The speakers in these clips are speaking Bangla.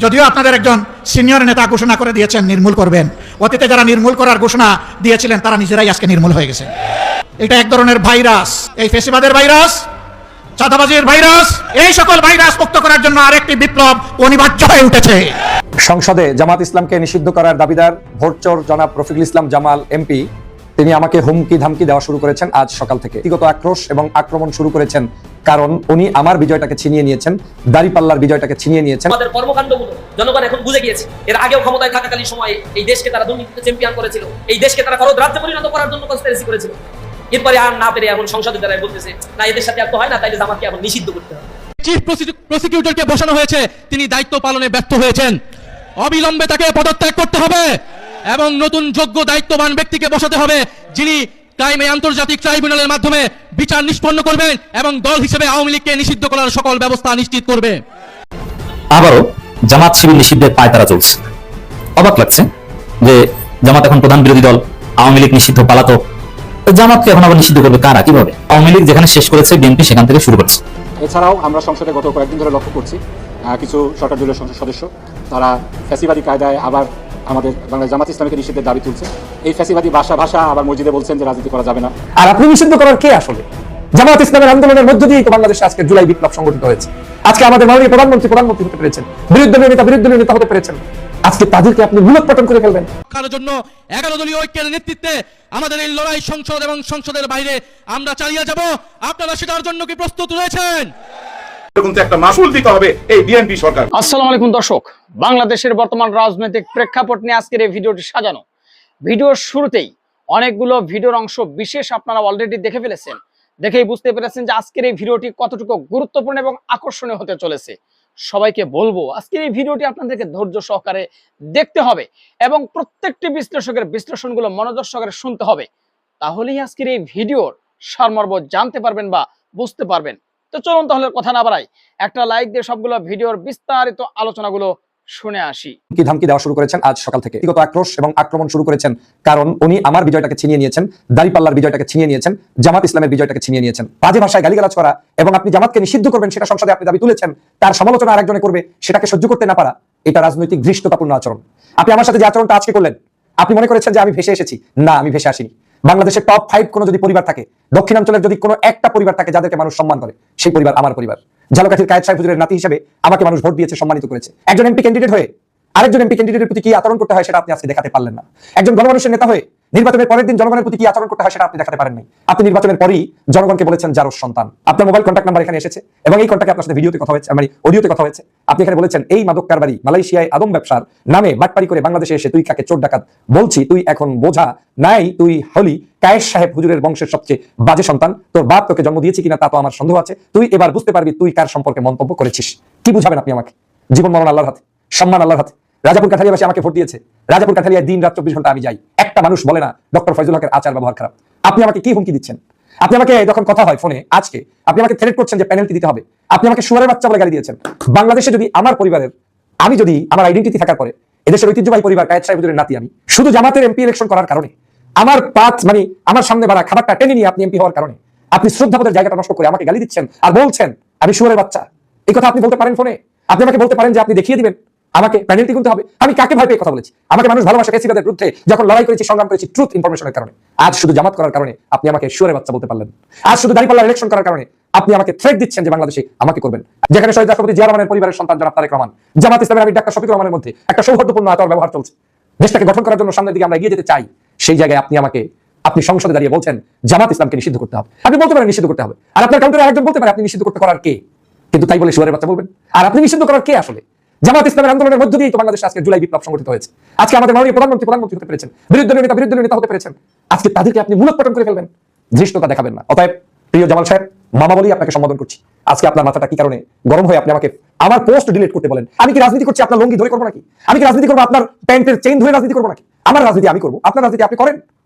যদিও আপনাদের একজন সিনিয়র নেতা ঘোষণা করে দিয়েছেন নির্মূল করবেন, অতীতে যারা নির্মূল করার ঘোষণা দিয়েছিলেন তারা নিজেরাই আজকে নির্মূল হয়ে গেছে। এটা এক ধরনের ভাইরাস, এই ফেসিবাদের ভাইরাস, চাঁদাবাজির ভাইরাস, এই সকল ভাইরাস মুক্ত করার জন্য আরেকটি বিপ্লব অনিবার্য হয়ে উঠেছে। সংসদে জামাত ইসলামকে নিষিদ্ধ করার দাবিদার ভোটচোর জনাব রফিকুল ইসলাম জামাল এমপি তিনি আমাকে হুমকি ধামকি দেওয়া শুরু করেছেন আজ সকাল থেকে। ব্যক্তিগত আক্রোশ এবং আক্রমণ শুরু করেছেন কারণ উনি আমার বিজয়টাকে ছিনিয়ে নিয়েছেন, দাঁড়িপাল্লার বিজয়টাকে ছিনিয়ে নিয়েছেন। আমাদের কর্মকাণ্ডগুলো জনগণ এখন বুঝে গিয়েছে। এর আগেও ক্ষমতায় থাকাকালীন সময়ে এই দেশকে তারা দুর্নীতিতে চ্যাম্পিয়ন করেছিল, এই দেশকে তারা খরচ রাজ্যে পরিণত করার জন্য কনস্পিরেসি করেছিল। এরপরে আর না পেরে এখন সংসদে যারা বলতেছে না এদের সাথে আর তো হয় না, তাইলে জামাতকে এখন নিষিদ্ধ করতে হবে। চিফ প্রসিকিউটরকে বসানো হয়েছে, তিনি দায়িত্ব পালনে ব্যর্থ হয়েছেন, অবিলম্বে তাকে পদত্যাগ করতে হবে এবং নতুন যোগ্য দায়িত্ববান ব্যক্তিকে বসাতে হবে যিনি ক্রাইমে আন্তর্জাতিক ট্রাইব্যুনালের মাধ্যমে বিচার নিষ্পন্ন করবেন এবং দল হিসেবে আওয়ামী লীগকে নিষিদ্ধ করার সকল ব্যবস্থা নিশ্চিত করবে। আবারও জামাত শিবির নিষিদ্ধের পায়তারা চলছে। অবাক লাগছে যে জামাত এখন প্রধান বিরোধী দল, আওয়ামী লীগ নিষিদ্ধ পালাতক, জামাতকে এখন আবার নিষিদ্ধ করবে কারা, কিভাবে? আওয়ামী লীগ যেখানে শেষ করেছে বিএনপি সেখান থেকে শুরু করছে। এছাড়াও আমরা সংসদে গত কয়েকদিন ধরে লক্ষ্য করছি কিছু সরকার দলীয় সংসদ সদস্য তারা ফ্যাসিবাদী কায়দায় আবার আমাদের বাংলাদেশ জামাত ইসলামীকে নিষিদ্ধের দাবি তুলছে। এই ফ্যাসিবাদী ভাষা আবার মসজিদে বলছেন যে রাজনীতি করা যাবে না। আর আপনি নিষিদ্ধ করার কে আসলে? জামাত ইসলামের আন্দোলনের মধ্য দিয়েই তো বাংলাদেশে আজকে জুলাই বিপ্লব সংগঠিত হয়েছে। আজকে আমাদের মাননীয় প্রধানমন্ত্রী হতে পেরেছেন, বিরোধী দলীয় নেতা হতে পেরেছেন। আজকে তাদেরকে আপনি মূলোৎপাটন করে ফেলবেন। কারোর জন্য 11 দলীয় ঐক্যের নেতৃত্বে আমাদের এই লড়াই সংসদ এবং সংসদের বাইরে আমরা চালিয়ে যাব। আপনারা সেটার জন্য কি প্রস্তুত রয়েছেন? একটা মাসুল দিতে হবে এই বিএনপি সরকার। আসসালামু আলাইকুম দর্শক, বাংলাদেশের বর্তমান রাজনৈতিক প্রেক্ষাপট নিয়ে আজকের এই ভিডিওটি সাজানো। ভিডিওর শুরুতেই অনেকগুলো ভিডিওর অংশ বিশেষ আপনারা অলরেডি দেখে ফেলেছেন, দেখেই বুঝতে পেরেছেন যে আজকের এই ভিডিওটি কতটুকু গুরুত্বপূর্ণ এবং আকর্ষণীয় হতে চলেছে। সবাইকে বলবো আজকের এই ভিডিওটি আপনাদেরকে ধৈর্য সহকারে দেখতে হবে এবং প্রত্যেকটি বিশ্লেষকের বিশ্লেষণগুলো মনোযোগ সহকারে শুনতে হবে। তাহলেই আজকের এই ভিডিওর সারমর্ম জানতে পারবেন বা বুঝতে পারবেন। তো চলুন তাহলে কথা না বাড়াই, একটা লাইক দিয়ে সবগুলো ভিডিওর বিস্তারিত আলোচনাগুলো শুনে আসি। কি ধামকি দেওয়া শুরু করেছেন আজ সকাল থেকে। ব্যক্তিগত আক্রোশ এবং আক্রমণ শুরু করেছেন কারণ উনি আমার বিজয়টাকে ছিনিয়ে নিয়েছেন, দাঁড়িপাল্লার বিজয়টাকে ছিনিয়ে নিয়েছেন, জামাত ইসলামের বিজয়টাকে ছিনিয়ে নিয়েছেন। বাজে ভাষায় গালিগালাজ করা এবং আপনি জামাতকে নিষিদ্ধ করবেন সেটা সংসদে আপনি দাবি তুলেছেন, তার সমালোচনা আরেকজনে করবে সেটাকে সহ্য করতে না পারা, এটা রাজনৈতিক ধৃষ্টতাপূর্ণ আচরণ। আপনি আমার সাথে যে আচরণটা আজকে করলেন, আপনি মনে করেছেন যে আমি ভেসে এসেছি। না, আমি ভেসে আসিনি। বাংলাদেশের টপ 5 কোনো যদি পরিবার থাকে, দক্ষিণাঞ্চলের যদি কোনো একটা পরিবার থাকে যাদেরকে মানুষ সম্মান করে, সেই পরিবার আমার পরিবার। ঝালকাঠির কায়েদ সাহেব হুজুরের নাতি হিসেবে আমাকে মানুষ ভোট দিয়েছে, সম্মানিত করেছে। একজন এমপি ক্যান্ডিডেট হয়ে আরেকজন এমপি ক্যান্ডিডেটের প্রতি কি আচরণ করতে হয় সেটা আপনি আজকে দেখাতে পারলেন না। একজন গণমানুষের নেতা হয়ে নির্বাচনের পরের দিন জনগণের প্রতি কি আচরণ করতে হয় সেটা আপনি দেখাতে পারেন নাই। আপনি নির্বাচনের পরেই জনগণকে বলেছেন যারো সন্তান। আপনার মোবাইল কন্ট্যাক্ট নাম্বার এখানে এসেছে এবং এই কন্ট্যাক্টে আপনার সাথে ভিডিওতে কথা হয়েছে, মানে অডিওতে কথা হয়েছে। আপনি এখানে বলেছেন এই মাদক কারবারি মালয়েশিয়ায় আদম ব্যবসার নামে বাটপারি করে বাংলাদেশে এসে তুই কাকে চোর ডাকাত বলছি, তুই এখন বোঝা নাই, তুই হলি কায়েস সাহেব হুজুরের বংশের সবচেয়ে বাজে সন্তান। তোর বাপ তোকে জন্ম দিয়েছে কিনা তা তো আমার সন্দেহ আছে। তুই এবার বুঝতে পারবি তুই কার সম্পর্কে মন্তব্য করেছিস। কি বুঝাবেন আপনি আমাকে? জীবন মরণ আল্লাহর হাতে, সম্মান আল্লাহর হাতে। রাজাপুর কাঠালিয়াবাসী আমাকে ভোট দিয়েছে, রাজাপুর কাঠালিয়ায় দিন রাত 24 ঘন্টা আমি যাই। একটা মানুষ বলে না ডক্টর ফয়জুল হকের আচার ব্যবহার খারাপ। আপনি আমাকে কি হুমকি দিচ্ছেন? আপনি আমাকে যখন কথা হয় ফোনে আজকে আপনি আমাকে থ্রেট করছেন যে পেনাল্টি দিতে হবে। আপনি আমাকে শুয়ারের বাচ্চা বলে গালি দিয়েছেন। বাংলাদেশে যদি আমার পরিবারের, আমি যদি আমার আইডেন্টিটি থাকার পরে এদেশের ঐতিহ্যবাহী পরিবার কায়েদ সাহেব হুজুরের নাতি, আমি শুধু জামাতের এমপি ইলেকশন করার কারণে আমার আমার সামনে বাড়া খাবারটা টেনে নিয়ে আপনি এমপি হওয়ার কারণে আপনি শ্রদ্ধাবোধের জায়গাটা নষ্ট করে আমাকে গালি দিচ্ছেন আর বলছেন আমি শুয়ারের বাচ্চা। এই কথা আপনি বলতে পারেন ফোনে? আপনি আমাকে বলতে পারেন যে আপনি দেখিয়ে দিবেন আমাকে পেনাল্টি গুনতে হবে। আমি কাকে ভয় পেয়ে কথা বলেছি? আমাকে মানুষ ভালোবাসে ফেসিবাদের বিরুদ্ধে যখন লড়াই করেছি, সংগ্রাম করেছি ট্রুথ ইনফরমেশনের কারণে। আজ শুধু জামাত করার কারণে আপনি আমাকে শুয়ারের বাচ্চা বলতে পারলেন। আজ শুধু দাঁড়িপাল্লার ইলেকশন করার কারণে আপনি আমাকে থ্রেট দিচ্ছেন যে বাংলাদেশে আমাকে করবেন। যেখানে শহীদ রাষ্ট্রপতি জিয়া রহমানের পরিবারের সন্তান জনাব তারেক রহমান, জামাত ইসলামের আমির ডাক্তার শফিকুর রহমানের মধ্যে একটা সৌহার্দ্যপূর্ণ আচরণ ব্যবহার চলছে। দেশটাকে গঠন করার জন্য সামনের দিকে আমরা এগিয়ে যেতে চাই। সেই জায়গায় আপনি সংসদে দাঁড়িয়ে বলছেন জামাত ইসলামকে নিষিদ্ধ করতে হবে। আপনি বলতে পারেন নিষিদ্ধ করতে হবে, আর আপনার কাউন্টারে আরেকজন বলতে পারে আপনি নিষিদ্ধ করতে করার কে? কিন্তু তাই বলে শুয়ারের বাচ্চা বলবেন? আর আপনি নিষিদ্ধ করার কে আসলে? জামাত ইসলামের আন্দোলনের মধ্য দিয়েই তো বাংলাদেশে আজকে জুলাই বিপ্লব সংগঠিত হয়েছে। আজকে আমাদের মাননীয় প্রধানমন্ত্রী হতে পেরেছেন, বিরোধী দলীয় নেতা হতে পেরেছেন। আজকে তাদেরকে আপনি মূলোৎপাটন করে ফেলবেন, ধৃষ্টতা দেখাবেন না। অতএব প্রিয় জামাল সাহেব, মামা বলেই আপনাকে সম্বোধন করছি। আজকে আপনার মাথাটা কি কারণে গরম হয়ে আপনি আমাকে আমার পোস্ট ডিলিট করতে বলেন? আমি কি রাজনীতি করছি আপনার লঙ্গি ধরে করবো নাকি? আমি কি রাজনীতি করবো আপনার প্যান্টের চেইন ধরে রাজনীতি করবো নাকি? আমার রাজনীতি আমি করবো, আপনার রাজনীতি আপনি করেন।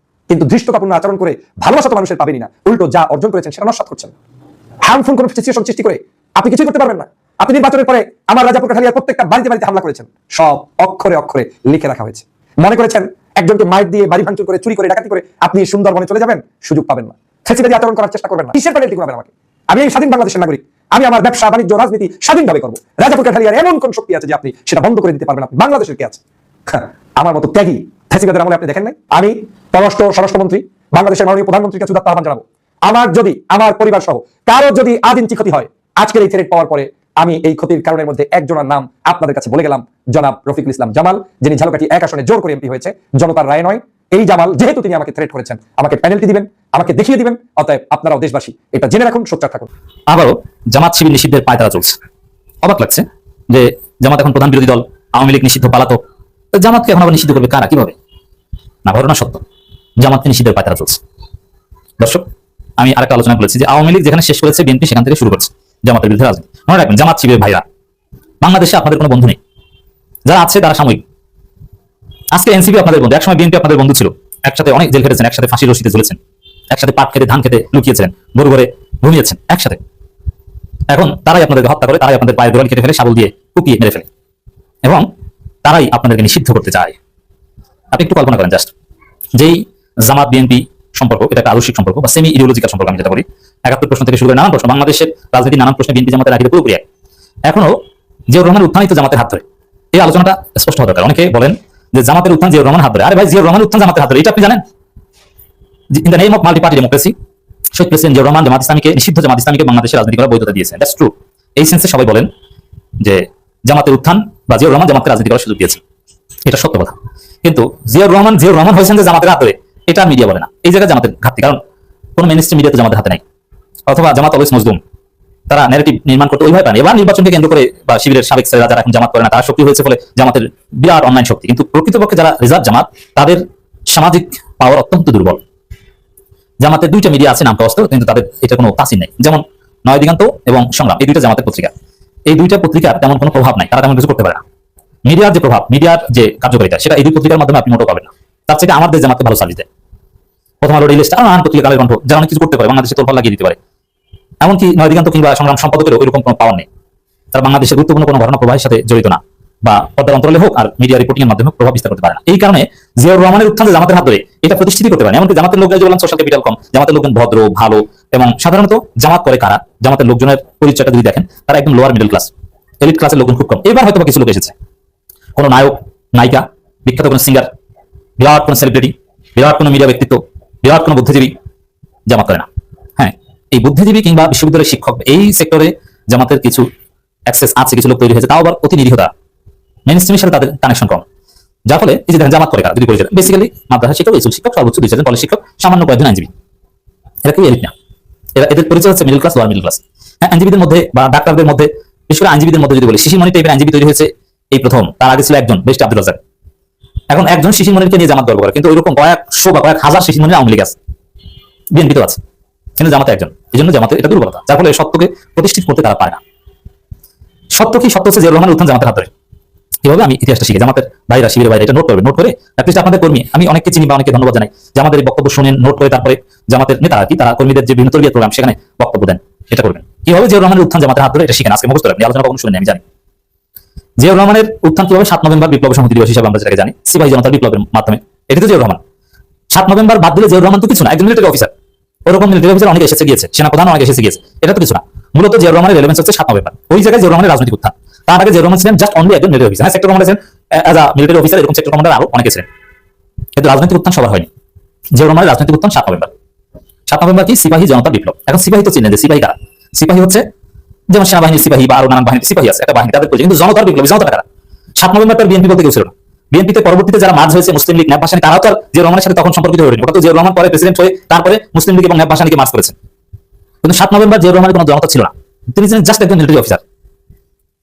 কিন্তু ধৃষ্টতাপূর্ণ আচরণ করে ভালোবাসা তো মানুষের পাবেনই না, উল্টো যা অর্জন করেছেন সেটা নস্যাৎ করছেন। হার্মফুল কোনো সিচুয়েশন সৃষ্টি করে আপনি কিছুই করতে পারবেন না। আপনি নির্বাচনের পরে আমার রাজাপুর কাঠালিয়ার প্রত্যেকটা বাড়িতে হামলা করেছেন, সব অক্ষরে অক্ষরে লিখে রাখা হয়েছে। মনে করেছেন একজনকে মাইর দিয়ে বাড়ি ভাঙচুর করে চুরি করে ডাকাতি করে আপনি সুন্দরবনে চলে যাবেন, সুযোগ পাবেন না। ফেসিবাদী আচরণ করার চেষ্টা করবেন না। কিসের পেনাল্টি করবেন আমাকে? আমি এই স্বাধীন বাংলাদেশের নাগরিক, আমি আমার ব্যবসা বাণিজ্য রাজনীতি স্বাধীনভাবে করবো। রাজাপুর কাঠালিয়ার এমন কোন শক্তি আছে যে আপনি সেটা বন্ধ করে দিতে পারবেন? আপনি বাংলাদেশের কে আছে? আমার মতো ত্যাগী ফ্যাসিবাদের আমলে আপনি দেখেন নাই? আমি স্বরাষ্ট্রমন্ত্রী বাংলাদেশের মাননীয় প্রধানমন্ত্রীর কাছে আহ্বান জানাবো, আমার যদি আমার পরিবার সহ কারো যদি আধ ইঞ্চি ক্ষতি হয় আজকের এই থ্রেট পাওয়ার পরে, আমি এই ক্ষতির কারণের মধ্যে একজনের নাম আপনাদের কাছে বলে গেলাম, জনাব রফিকুল ইসলাম জামাল, যিনি ঝালকাঠি 1 আসনে জোর করে এমপি হয়েছে, জনতার রায় নয়। এই জামাল যেহেতু তিনি আমাকে থ্রেট করেছেন, আমাকে পেনাল্টি দিবেন, আমাকে দেখিয়ে দিবেন। অতএব আপনারাও দেশবাসী এটা জেনে রাখুন, সোচ্চার থাকুন। আবারও জামাত শিবির নিষিদ্ধের পায়তারা চলছে। অবাক লাগছে যে জামাত এখন প্রধান বিরোধী দল, আওয়ামী লীগ নিষিদ্ধ পালাতক, তো জামাতকে এখন আবার নিষিদ্ধ করবে কারা, কিভাবে? না, ঘটনা সত্য, জামাতকে নিষিদ্ধের পায়তারা চলছে। দর্শক, আমি আরেকটা আলোচনা করেছি যে আওয়ামী লীগ যেখানে শেষ করেছে, বিএনপি সেখান থেকে শুরু করছে জামাতের বিরুদ্ধে রাজনীতি। মনে রাখবেন, জামাত শিবিরের ভাইরা, বাংলাদেশে আপনাদের কোনো বন্ধু নেই, যারা আছে তারা সাময়িক। আজকে এনসিপি আপনাদের বন্ধু, একসময় বিএনপি আপনাদের বন্ধু ছিল, একসাথে অনেক জেল খেটেছেন, একসাথে ফাঁসির রশিতে ঝুলেছেন, একসাথে পাট খেতে ধান খেতে লুকিয়েছিলেন, গরু ঘরে ঘুমিয়েছেন একসাথে। এখন তারাই আপনাদেরকে হত্যা করে, তারাই আপনাদের পায়ের গোড়ালি কেটে ফেলে, শাবল দিয়ে কুপিয়ে মেরে ফেলে, এবং তারাই আপনাদেরকে নিষিদ্ধ করতে চায়। আপনি একটু কল্পনা করেন জাস্ট, যেই জামাত বিএনপি সম্পর্ক, এটা একটা আদর্শিক সম্পর্ক বা সেমি ইডিওলজিক্যাল সম্পর্ক, আমি যেটা বলি 71 প্রশ্ন থেকে শুরু করে নানান প্রশ্ন, বাংলাদেশের রাজনীতি নানান প্রশ্নে বিএনপি জামাতের আগে পুরোপুরি এক। এখনো জিয়াউর রহমানের উত্থানিত জামাতের হাত ধরে, এই আলোচনাটা স্পষ্ট হওয়া দরকার। অনেকে বলেন যে জামাতের উত্থান জিয়াউর রহমান হাত ধরে। আরে ভাই, জিয়াউর রহমানের উত্থান জামাতের হাত ধরে, এটা আপনি জানেন? In the name of multi party democracy, শহীদ প্রেসিডেন্ট জিয়াউর রহমান জামাত ইসলামীকে, নিষিদ্ধ জামাত ইসলামীকে বাংলাদেশের রাজনীতি করার বৈধতা দিয়েছেন। That's true. এই সেন্সে সবাই বলেন যে জামাতের উত্থান বা জিয়াউর রহমান জামাতকে রাজনীতি করার সুযোগ দিয়েছে, এটা সত্য কথা। কিন্তু জিয়াউর রহমান হয়েছেন যে জামাতের হাত ধরে, এটা মিডিয়া বলে না। এই জায়গায় জামাতের ঘাটতি, কারণ কোন মেইনস্ট্রিম মিডিয়া তো জামাতের হাতে নাই, অথবা জামাত অলওয়েজ মজলুম, তারা ন্যারেটিভ নির্মাণ করতে ওইভাবে পারে। এবার নির্বাচনকে কেন্দ্র করে বা শিবিরের সাবেক ছেলেরা যারা এখন জামাত করে না, তারা শক্তি হয়েছে ফলে জামাতের বিরাট অনলাইন শক্তি, কিন্তু প্রকৃতপক্ষে যারা রিজার্ভ জামাত, তাদের সামাজিক পাওয়ার অত্যন্ত দুর্বল। জামাতের 2টা মিডিয়া আছে নামকাওয়াস্ত, কিন্তু তাদের এটা কোনো তাসির নেই। যেমন নয় দিগান্ত এবং সংগ্রাম, এই 2টা জামাতের পত্রিকা, এই 2টা পত্রিকার তেমন কোনো প্রভাব নাই, তারা তেমন কিছু করতে পারে না। মিডিয়ার যে প্রভাব, মিডিয়ার যে কার্যকারিতা, সেটা এই 2 পত্রিকার মাধ্যমে আপনি মোটেও পাবেন না। তার থেকে আমার দেশ জামাতকে ভালো সার্ভিস দেয়। প্রথম আলো, ডেইলি স্টার, নানান পত্রিকা, কালের কণ্ঠ, যারা অনেক কিছু করতে পারে, বাংলাদেশে তোলপাড় লাগিয়ে দিতে পারে। এমনকি নয় দিগান্ত কিংবা সংগ্রাম সম্পাদকেরও ওইরকম কোনো পাওয়ার নেই। তারা বাংলাদেশের গুরুত্বপূর্ণ কোনো ঘটনা প্রবাহের সাথে জড়িত না, বা পর্দার অন্তরালে হোক আর মিডিয়া রিপোর্টিং এর মাধ্যমে প্রভাব বিস্তার করতে পারে না। এই কারণে জিয়াউর রহমানের উত্থান যে জামাতের হাত ধরে, এটা প্রতিষ্ঠিত করতে পারে না। এমনকি জামাতের লোকজন, যে বললাম সোশ্যাল ক্যাপিটাল কম, জামাতের লোকজন ভদ্র, ভালো, এবং সাধারণত জামাত করে কারা, জামাতের লোকজনের পরিচয়টা যদি দেখেন, তারা একদম লোয়ার মিডল ক্লাস, এলিট ক্লাসের লোকজন খুব কম। এবার হয়তো কিছু লোক এসেছে, কোনো নায়ক, নায়িকা, বিখ্যাত কোনো সিঙ্গার, বিরাট কোনো সেলিব্রিটি, বিরাট কোনো মিডিয়া ব্যক্তিত্ব, বিরাট কোনো বুদ্ধিজীবী জামাত করে না। হ্যাঁ, এই বুদ্ধিজীবী কিংবা বিশ্ববিদ্যালয়ের শিক্ষক, এই সেক্টরে জামাতের কিছু অ্যাক্সেস আছে, কিছু লোক তৈরি হয়েছে, তাও আবার অতি নিরীহতা, মেইনস্ট্রিমের সাথে তাদের কানেকশন কম, যার ফলে এই যে দেখেন জামাত করে কারা, যদি পরিচয় বেসিক্যালি মাদ্রাসা শিক্ষক, স্কুল শিক্ষক, সর্বোচ্চ 2-4 কলেজ শিক্ষক, সামান্য কয়েকজন আইনজীবী। এরা কেউ এলিট না, এদের পরিচয় হচ্ছে middle class, lower middle class. হ্যাঁ, আইনজীবীদের মধ্যে বা ডাক্তারদের মধ্যে, বিশেষ করে আইনজীবীদের মধ্যে যদি বলি, শিশির মনি টাইপের আইনজীবী তৈরি হয়েছে এই প্রথম। তার আগে ছিল একজন, বেস্ট আব্দুল রাজ্জাক। এখন একজন শিশির মনিরকে নিয়ে জামাত গর্ব করে, কিন্তু ওইরকম কয়েকশো বা কয়েক হাজার শিশির মনির আওয়ামী লীগ আছে, বিএনপি তো আছে, কিন্তু জামাতে একজন। এই জন্য জামাতের এটা দুর্বলতা, যার ফলে সত্যকে প্রতিষ্ঠিত করতে তারা পারে না। সত্য কি? সত্য হচ্ছে জিয়াউর রহমানের উত্থান জামাতের হাত ধরে। কিভাবে? আমি ইতিহাসটা শিখে, জামাতের ভাইরা, শিবিরের ভাইরা এটা নোট করবে, নোট করে অ্যাটলিস্ট আপনাদের কর্মী, আমি অনেককে চিনি বা অনেকে ধন্যবাদ জানাই, জামাতের এই বক্তব্য শুনেন, নোট করে তারপরে জামাতের নেতারা কি, তারা কর্মীদের যে বিভিন্ন তরবিয়ত প্রোগ্রাম, সেখানে বক্তব্য দেন, এটা করবেন। কিভাবে জিয়াউর রহমানের উত্থান জামাতের হাত ধরে, এটা শিখেন, আজকে মুখস্থ রাখবেন, আলোচনা কখনো শুনেন আমি জানি। জিয়াউর রহমানের উত্থান কিভাবে? 7 নভেম্বর বিপ্লব সংহতি দিবস হিসাবে আমরা যেটাকে জানি, সিপাহী জনতার বিপ্লবের মাধ্যমে, এটা তো জিয়াউর রহমান। 7 নভেম্বর বাদ দিলে জিয়াউর রহমান তো কিছু না, একজন মিলিটারি অফিসার, ওরকম মিলিটারি অফিসার অনেকে এসেছে গিয়েছে, সেনাপ্রধান অনেকে এসেছে গিয়েছে, এটা তো কিছু না। মূলত জিয়াউর রহমানের রেলেভেন্স হচ্ছে 7 নভেম্বর, ওই জায়গায় জিয়াউর রহমানের রাজনৈতিক উত্থান। তার আগে জিয়াউর রহমান ছিলেন জাস্ট অনলি একজন মিলিটারি অফিসার। হ্যাঁ, সেক্টর কমান্ডার ছিলেন, অ্যাজ আ মিলিটারি অফিসার, এরকম সেক্টর কমান্ডার আরো অনেকে ছিলেন, কিন্তু রাজনৈতিক উত্থান সবার হয়নি। জিয়াউর রহমানের রাজনৈতিক উত্থান 7 নভেম্বর। 7 নভেম্বর কি? সিপাহী জনতার বিপ্লব। এখন সিপাহী তো চিনেন যে সিপাহী কারা? সিপাহী হচ্ছে যেমন সেনাবাহিনীর সিপাহী বা আরো নানান বাহিনীর সিপাহী আছে, একটা বাহিনী, তাদের পরিচয়। কিন্তু জনতার বিপ্লব, জনতা কারা? 7 নভেম্বর তার বিএনপি বলতে কেউ ছিল না। বিএনপিতে পরবর্তীতে যারা মার্জ হয়েছে, মুসলিম লীগ, ন্যাপ ভাসানী, তারাও তো জিয়াউর রহমানের সাথে তখন সম্পর্কিত হয়নি। ওটা তো জিয়াউর রহমান পরে প্রেসিডেন্ট হয়ে তারপরে মুসলিম লীগ এবং ন্যাপ ভাসানীকে মার্জ করেছেন। কিন্তু 7 নভেম্বর জিয়াউর রহমানের কোনো জনতা ছিল না, তিনি ছিলেন জাস্ট একজন মিলিটারি অফিসার।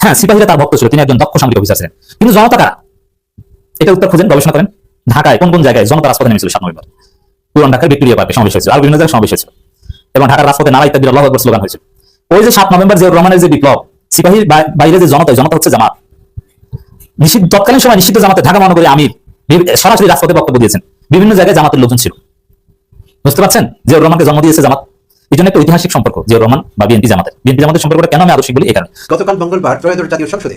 হ্যাঁ, সিপাহীরা তার ভক্ত ছিল, তিনি একজন দক্ষ সামরিক অফিসার ছিলেন। কিন্তু জনতা কারা? এটা উত্তর খুঁজেন, গবেষণা করেন। ঢাকায় কোন কোন জায়গায় জনতা রাজপথে নেমেছিল 7 নভেম্বর? পুরান ঢাকার ভিক্টোরিয়া পার্কে সমাবেশ হয়েছিল, আর বিভিন্ন জায়গায় সমাবেশ হয়েছিল, এবং ঢাকার রাজপথে নারা ইত্যাদি আল্লাহু আকবার স্লোগান হয়েছিল। ওই যে 7 নভেম্বর জিয়াউর রহমানের যে বিপ্লব, সিপাহীর বাইরে যে জনতা, জনতা হচ্ছে জামাত। নিষিদ্ধ তৎকালীন সময় নিষিদ্ধ জামাতে ঢাকা মহানগরী আমির সরাসরি রাজপথে বক্তব্য দিয়েছেন, বিভিন্ন জায়গায় জামাতের লোকজন ছিল। বুঝতে পারছেন? জিয়াউর রহমানকে জন্ম দিয়েছে জামাত। এই জন্য একটা ঐতিহাসিক সম্পর্ক জিয়াউর রহমান বা বিএনপি জামাতের সম্পর্কটা কেন আমি আদর্শিক বলি? এই কারণে গতকাল মঙ্গলবার ত্রয়োদশ জাতীয় সংসদে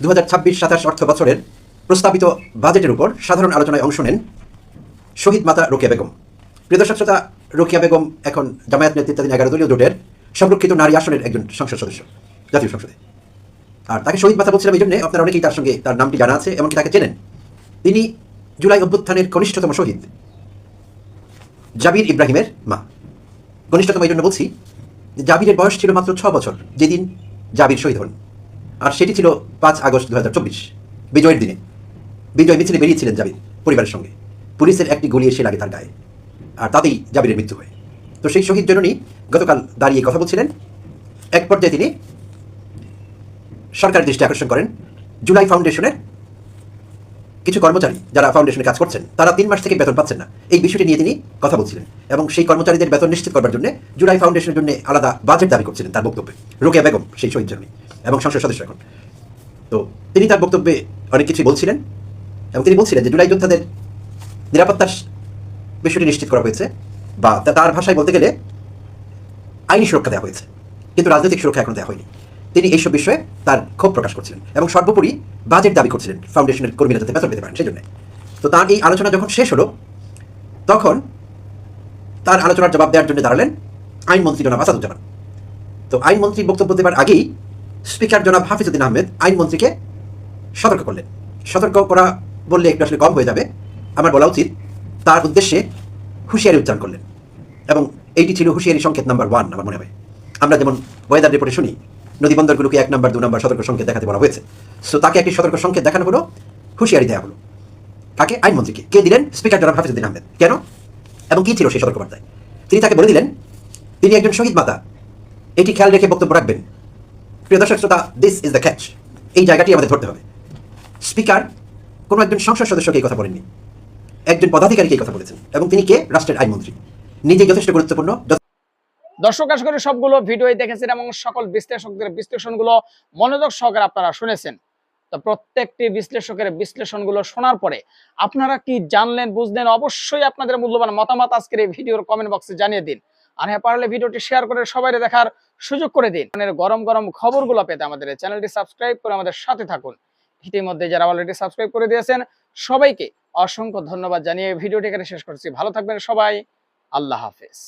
2026-27 অর্থ বছরের প্রস্তাবিত বাজেটের উপর সাধারণ আলোচনায় অংশ নেন শহীদ মাতা রোকেয়া বেগম। প্রিয় দর্শক শ্রোতা, রোকেয়া বেগম এখন জামায়াত নেতৃত্বাধীন 11 দলীয় জোটের সংরক্ষিত নারী আসনের একজন সংসদ সদস্য জাতীয় সংসদে। আর তাকে শহীদ মাতা বলছিলাম এই জন্য, আপনারা অনেকেই তার সঙ্গে তার নামটি জানা আছে, এমনকি তাকে চেনেন। তিনি জুলাই অভ্যুত্থানের কনিষ্ঠতম শহীদ জাবির ইব্রাহিমের মা। কনিষ্ঠতম এই জন্য বলছি যে জাবিরের বয়স ছিল মাত্র 6 বছর যেদিন জাবির শহীদ হন, আর সেটি ছিল 5 আগস্ট 2024 বিজয়ের দিনে। বিজয় মিছিলে বেরিয়েছিলেন জাবির পরিবারের সঙ্গে, পুলিশের একটি গুলি এসে লাগে তার গায়ে, আর তাতেই জাবিরের মৃত্যু হয়। তো সেই শহীদ জননী গতকাল দাঁড়িয়ে কথা বলছিলেন। এক পর্যায়ে তিনি সরকারের দৃষ্টি আকর্ষণ করেন জুলাই ফাউন্ডেশনের কিছু কর্মচারী যারা ফাউন্ডেশনে কাজ করছেন, তারা 3 মাস থেকে বেতন পাচ্ছেন না, এই বিষয়টি নিয়ে তিনি কথা বলছিলেন এবং সেই কর্মচারীদের বেতন নিশ্চিত করবার জন্য জুলাই ফাউন্ডেশনের জন্য আলাদা বাজেট দাবি করছিলেন তার বক্তব্যে। রোকেয়া বেগম সেই শহীদ জননী এবং সংসদ সদস্য এখন। তো তিনি তার বক্তব্যে অনেক কিছুই বলছিলেন এবং তিনি বলছিলেন যে জুলাই যোদ্ধাদের নিরাপত্তার বিষয়টি নিশ্চিত করা হয়েছে, বা তার ভাষায় বলতে গেলে আইনি সুরক্ষা দেওয়া হয়েছে, কিন্তু রাজনৈতিক সুরক্ষা এখনো দেওয়া হয়নি। তিনি এইসব বিষয়ে তার ক্ষোভ প্রকাশ করছিলেন এবং সর্বোপরি বাজেট দাবি করছিলেন ফাউন্ডেশনের কর্মীরা যাতে বেতন পেতে পারেন সেই জন্য। তো তার এই আলোচনা যখন শেষ হলো, তখন তার আলোচনার জবাব দেওয়ার জন্য দাঁড়ালেন আইনমন্ত্রী জনাব আসাদুজ্জামান। তো আইনমন্ত্রী বক্তব্য দেওয়ার আগেই স্পিকার জনাব হাফিজউদ্দিন আহমেদ আইনমন্ত্রীকে সতর্ক করলেন। সতর্ক করা বললে একটু আসলে কম হয়ে যাবে, আমার বলা উচিত তার উদ্দেশ্যে হুঁশিয়ারি উচ্চারণ করলেন, এবং এইটি ছিল হুঁশিয়ারি সংকেত নাম্বার 1 আমার মনে হয়। আমরা যেমন ওয়েদার রিপোর্টে শুনি নদী বন্দরগুলোকে 1 নম্বর 2 নম্বর সতর্ক সংকেত দেখাতে বলা হয়েছে, সো তাকে একটি সতর্ক সংকেত দেখানো হলো, হুঁশিয়ারি দেওয়া হলো। তাকে আইনমন্ত্রীকে কে দিলেন? স্পিকার জনাব হাফিজউদ্দিন আহমেদ। কেন এবং কি ছিল সেই সতর্কবার্তায়? তিনি তাকে বলে দিলেন তিনি একজন শহীদ মাতা, এটি খেয়াল রেখে বক্তব্য রাখবেন। প্রিয় দর্শক শ্রোতা, দিস ইজ দ্য ক্যাচ। এই জায়গাটি আমাদের ধরতে হবে। স্পিকার কোনো একজন সংসদ সদস্যকে এই কথা বলেননি, একজন পদাধিকারীকে এই কথা বলেছেন, এবং তিনি কে? রাষ্ট্রের আইনমন্ত্রী, নিজেই যথেষ্ট গুরুত্বপূর্ণ। দর্শক আশা করি সবগুলো ভিডিওই দেখেছেন এবং সকল বিশ্লেষকদের বিশ্লেষণগুলো মনোযোগ সহকারে আপনারা শুনেছেন। তো প্রত্যেকটি বিশ্লেষকের বিশ্লেষণগুলো শোনার পরে আপনারা কি জানলেন, বুঝলেন, অবশ্যই আপনাদের মূল্যবান মতামত আজকের এই ভিডিওর কমেন্ট বক্সে জানিয়ে দিন। আর হ্যাঁ, পারলে ভিডিওটি শেয়ার করে সবাইকে দেখার সুযোগ করে দিন। গরম গরম খবরগুলো পেতে আমাদের এই চ্যানেলটি সাবস্ক্রাইব করে আমাদের সাথে থাকুন। ইতিমধ্যে যারা অলরেডি সাবস্ক্রাইব করে দিয়েছেন সবাইকে অসংখ্য ধন্যবাদ জানিয়ে ভিডিওটি এখানে শেষ করছি। ভালো থাকবেন সবাই, আল্লাহ হাফেজ।